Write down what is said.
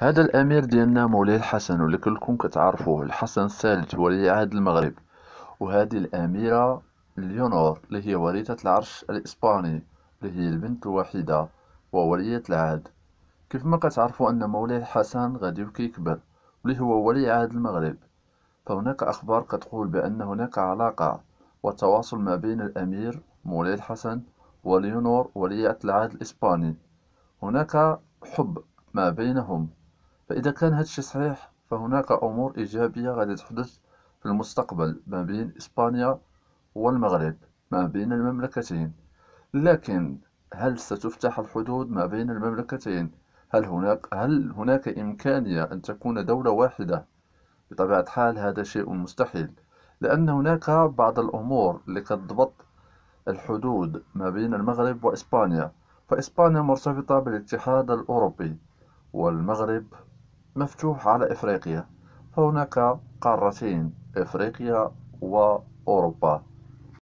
هذا الأمير ديالنا مولاي الحسن واللي كلكم كتعرفوه الحسن الثالث ولي عهد المغرب. وهذه الأميرة ليونور اللي هي وليدة العرش الإسباني، اللي هي البنت الوحيدة وولية العهد. كيف ما كتعرفوا أن مولاي الحسن غادي كيكبر واللي هو ولي عهد المغرب، فهناك أخبار كتقول بأن هناك علاقة وتواصل ما بين الأمير مولاي الحسن وليونور ولية العهد الإسباني. هناك حب ما بينهم. فإذا كان هادشي صحيح فهناك أمور إيجابية غادي تحدث في المستقبل ما بين إسبانيا والمغرب، ما بين المملكتين. لكن هل ستفتح الحدود ما بين المملكتين؟ هل هناك إمكانية أن تكون دولة واحدة؟ بطبيعة الحال هذا شيء مستحيل، لأن هناك بعض الأمور اللي كتضبط الحدود ما بين المغرب وإسبانيا. فإسبانيا مرتبطة بالاتحاد الأوروبي، والمغرب مفتوح على إفريقيا، فهناك قارتين إفريقيا وأوروبا.